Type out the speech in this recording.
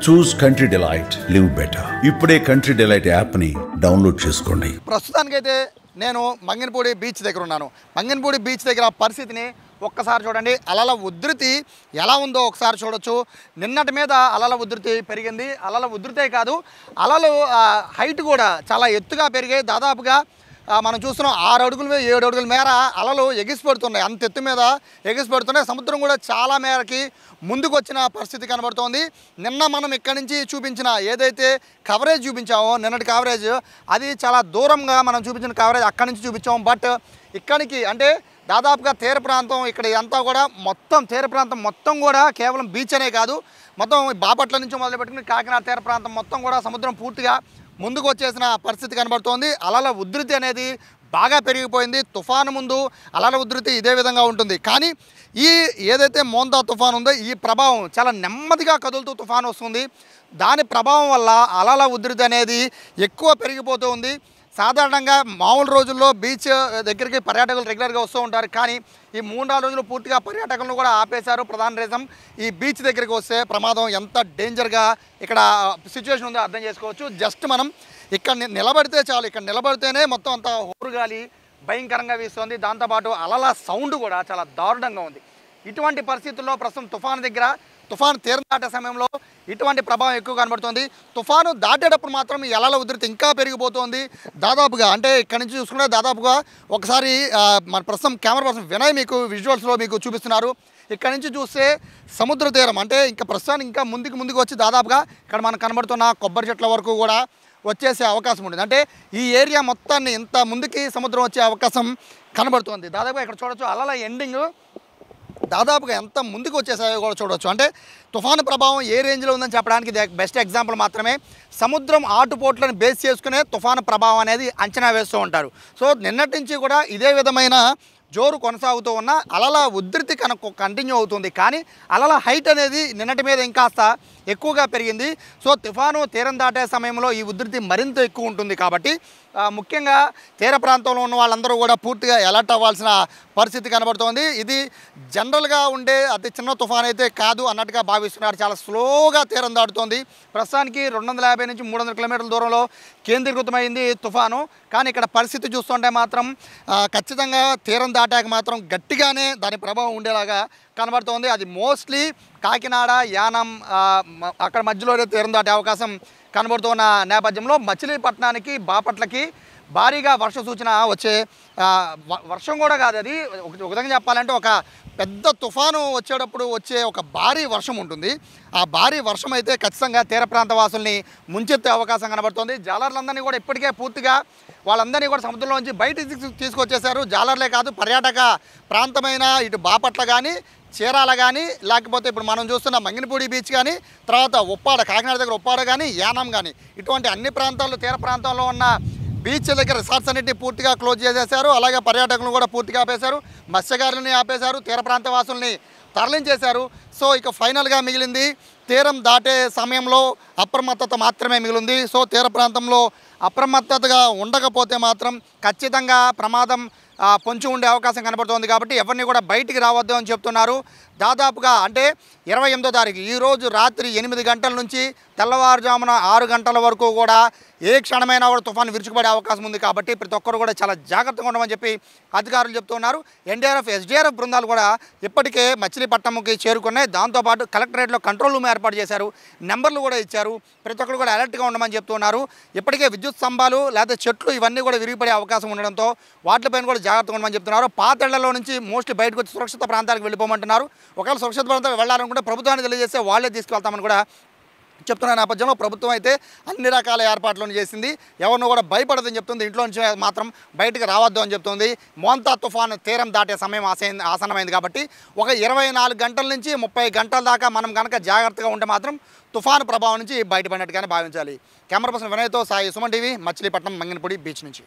చూస్ country delight, live better. ఇప్పుడే country delight యాప్ని download చేసుకోండి. ప్రస్తుతానికైతే నేను మంగనపూడి బీచ్ దగ్గర ఉన్నాను. మంగనపూడి బీచ్ దగ్గర పరిస్థితిని ఒక్కసారి చూడండి. అలల ఉధృతి ఎలా ఉందో ఒకసారి చూడొచ్చు. నిన్నటి మీద అలల ఉధృతి పెరిగింది. అలల ఉధృతే కాదు, అలలు హైట్ కూడా చాలా ఎత్తుగా పెరిగాయి. దాదాపుగా మనం చూస్తున్నాం 6 అడుగుల 7 అడుగుల మేర అలలు ఎగిసిపడుతున్నాయి. అంత ఎత్తు మీద ఎగిసిపడుతున్నాయి. సముద్రం కూడా చాలా మేరకి ముందుకు వచ్చిన పరిస్థితి కనబడుతోంది. నిన్న మనం ఇక్కడి నుంచి చూపించిన ఏదైతే కవరేజ్ చూపించామో, నిన్నటి కవరేజ్ అది చాలా దూరంగా మనం చూపించిన కవరేజ్ అక్కడి నుంచి చూపించాము. బట్ ఇక్కడికి అంటే దాదాపుగా తీర ప్రాంతం ఇక్కడ అంతా కూడా మొత్తం తీర ప్రాంతం మొత్తం కూడా కేవలం బీచ్ అనే కాదు, మొత్తం బాపట్ల నుంచి మొదలుపెట్టుకుని కాకినాడ తీర ప్రాంతం మొత్తం కూడా సముద్రం పూర్తిగా ముందుకు వచ్చేసిన పరిస్థితి కనబడుతోంది. అలల ఉధృతి అనేది బాగా పెరిగిపోయింది. తుఫాను ముందు అలల ఉధృతి ఇదే విధంగా ఉంటుంది. కానీ ఈ ఏదైతే మోంతా తుఫాను ఉందో ఈ ప్రభావం చాలా నెమ్మదిగా కదులుతూ తుఫాను వస్తుంది. దాని ప్రభావం వల్ల అలల ఉధృతి అనేది ఎక్కువ పెరిగిపోతూ ఉంది. సాధారణంగా మామూలు రోజుల్లో బీచ్ దగ్గరికి పర్యాటకులు రెగ్యులర్గా వస్తూ ఉంటారు. కానీ ఈ 3-4 రోజులు పూర్తిగా పర్యాటకులను కూడా ఆపేశారు. ప్రధాన రీజన్ ఈ బీచ్ దగ్గరికి వస్తే ప్రమాదం ఎంత డేంజర్గా ఇక్కడ సిచ్యువేషన్ ఉందో అర్థం చేసుకోవచ్చు. జస్ట్ మనం ఇక్కడ నిలబడితే చాలు, ఇక్కడ నిలబడితేనే మొత్తం అంతా హోరుగాలి భయంకరంగా వీస్తుంది. దాంతోపాటు అలల సౌండ్ కూడా చాలా దారుణంగా ఉంది. ఇటువంటి పరిస్థితుల్లో ప్రస్తుతం తుఫాను తీరం దాటే సమయంలో ఇటువంటి ప్రభావం ఎక్కువ కనబడుతుంది. తుఫాను దాటేటప్పుడు మాత్రం ఈ అలల ఉధృతి ఇంకా పెరిగిపోతుంది. దాదాపుగా అంటే ఇక్కడ నుంచి చూసుకుంటే దాదాపుగా ఒకసారి మన ప్రస్తుతం కెమెరా పర్సన్ వినయ్ మీకు విజువల్స్లో మీకు చూపిస్తున్నారు. ఇక్కడ నుంచి చూస్తే సముద్ర తీరం అంటే ఇంకా ప్రస్తుతానికి ఇంకా ముందుకు వచ్చి దాదాపుగా ఇక్కడ మనకు కనబడుతున్న కొబ్బరి చెట్ల వరకు కూడా వచ్చేసే అవకాశం ఉంటుంది. అంటే ఈ ఏరియా మొత్తాన్ని ఇంత ముందుకి సముద్రం వచ్చే అవకాశం కనబడుతుంది. దాదాపుగా ఇక్కడ చూడొచ్చు అలల ఎండింగ్ దాదాపుగా ఎంత ముందుకు వచ్చేసాయో కూడా చూడవచ్చు. అంటే తుఫాను ప్రభావం ఏ రేంజ్లో ఉందని చెప్పడానికి బెస్ట్ ఎగ్జాంపుల్ మాత్రమే. సముద్రం ఆటుపోట్లను బేస్ చేసుకునే తుఫాను ప్రభావం అనేది అంచనా వేస్తూ ఉంటారు. సో నిన్నటి నుంచి కూడా ఇదే విధమైన జోరు కొనసాగుతూ ఉన్న అలల ఉధృతి కంటిన్యూ అవుతుంది. కానీ అలల హైట్ అనేది నిన్నటి మీద ఇంకాస్త ఎక్కువగా పెరిగింది. సో తుఫాను తీరం దాటే సమయంలో ఈ ఉధృతి మరింత ఎక్కువ ఉంటుంది. కాబట్టి ముఖ్యంగా తీర ప్రాంతంలో ఉన్న వాళ్ళందరూ కూడా పూర్తిగా అలర్ట్ అవ్వాల్సిన పరిస్థితి కనబడుతోంది. ఇది జనరల్గా ఉండే అతి చిన్న తుఫాన్ అయితే కాదు అన్నట్టుగా భావిస్తున్నారు. చాలా స్లోగా తీరం దాటుతోంది. ప్రస్తుతానికి 250 నుంచి 300 కిలోమీటర్ల దూరంలో కేంద్రీకృతమైంది తుఫాను. కానీ ఇక్కడ పరిస్థితి చూస్తుంటే మాత్రం ఖచ్చితంగా తీరం దాటాక మాత్రం గట్టిగానే దాని ప్రభావం ఉండేలాగా కనబడుతోంది. అది మోస్ట్లీ కాకినాడ, యానం అక్కడ మధ్యలోనే తీరం దాటే అవకాశం కనబడుతున్న నేపథ్యంలో మచిలీపట్నానికి, బాపట్లకి భారీగా వర్ష సూచన వచ్చే వర్షం కూడా కాదు, అది ఒక విధంగా చెప్పాలంటే ఒక పెద్ద తుఫాను వచ్చేటప్పుడు వచ్చే ఒక భారీ వర్షం ఉంటుంది. ఆ భారీ వర్షం అయితే ఖచ్చితంగా తీర ప్రాంత వాసుల్ని ముంచెత్తే అవకాశం కనబడుతుంది. జాలర్లందరినీ కూడా ఇప్పటికే పూర్తిగా వాళ్ళందరినీ కూడా సముద్రంలోంచి బయటికి తీసుకొచ్చేశారు. జాలర్లే కాదు, పర్యాటక ప్రాంతమైన ఇటు బాపట్ల కానీ, చీరాల కానీ, లేకపోతే ఇప్పుడు మనం చూస్తున్న మంగనపూడి బీచ్ కానీ, తర్వాత ఉప్పాడ, కాకినాడ దగ్గర ఉప్పాడ కానీ, యానం కానీ, ఇటువంటి అన్ని ప్రాంతాల్లో తీర ప్రాంతంలో ఉన్న బీచ్ దగ్గర రిసార్ట్స్ అన్నింటినీ పూర్తిగా క్లోజ్ చేసేశారు. అలాగే పర్యాటకులను కూడా పూర్తిగా ఆపేశారు. మత్స్యకారులని ఆపేశారు. తీర ప్రాంత వాసుల్ని తరలించేశారు. సో ఇక ఫైనల్గా మిగిలింది తీరం దాటే సమయంలో అప్రమత్తత మాత్రమే మిగిలింది. సో తీర ప్రాంతంలో అప్రమత్తతగా ఉండకపోతే మాత్రం ఖచ్చితంగా ప్రమాదం పొంచి ఉండే అవకాశం కనబడుతోంది. కాబట్టి ఎవరిని కూడా బయటికి రావద్దు అని చెప్తున్నారు. దాదాపుగా అంటే 28వ తారీఖు ఈరోజు రాత్రి 8 గంటల నుంచి తెల్లవారుజామున 6 గంటల వరకు కూడా ఏ క్షణమైనా కూడా తుఫాను విరుచుకుపడే అవకాశం ఉంది. కాబట్టి ప్రతి ఒక్కరు కూడా చాలా జాగ్రత్తగా ఉండమని చెప్పి అధికారులు చెప్తున్నారు. ఎన్డీఆర్ఎఫ్, ఎస్డీఆర్ఎఫ్ బృందాలు కూడా ఇప్పటికే మచిలీపట్నంకి చేరుకున్నాయి. దాంతోపాటు కలెక్టరేట్లో కంట్రోల్ రూమ్ ఏర్పాటు చేశారు. నెంబర్లు కూడా ఇచ్చారు. ప్రతి ఒక్కరు కూడా అలర్ట్గా ఉండమని చెప్తున్నారు. ఇప్పటికే విద్యుత్ స్తంభాలు లేదా చెట్లు ఇవన్నీ కూడా విరిగిపడే అవకాశం ఉండడంతో వాటిపైన కూడా జాగ్రత్తగా ఉండమని చెప్తున్నారు. పాతేళ్లలో నుంచి మోస్ట్లీ బయటకు వచ్చి సురక్షిత ప్రాంతాలకు వెళ్ళిపోమంటున్నారు. ఒకవేళ సురక్షిత ప్రాంతాలకు వెళ్ళాలనుకుంటే ప్రభుత్వాన్ని తెలియజేస్తే వాళ్ళే తీసుకెళ్తామని కూడా చెప్తున్న నేపథ్యంలో ప్రభుత్వం అయితే అన్ని రకాల ఏర్పాట్లను చేసింది. ఎవరినో కూడా భయపడదని చెప్తుంది. ఇంట్లో నుంచి మాత్రం బయటకు రావద్దు అని చెప్తుంది. మోంతా తుఫాను తీరం దాటే సమయం ఆసన్నమైంది. కాబట్టి ఒక 24 గంటల నుంచి 30 గంటల దాకా మనం కనుక జాగ్రత్తగా ఉంటే మాత్రం తుఫాను ప్రభావం నుంచి బయటపడినట్టుగానే భావించాలి. కెమెరా పర్సన్ వినయ్తో సాయి, సుమన్ టీవీ, మచిలీపట్నం, మంగనపూడి బీచ్ నుంచి.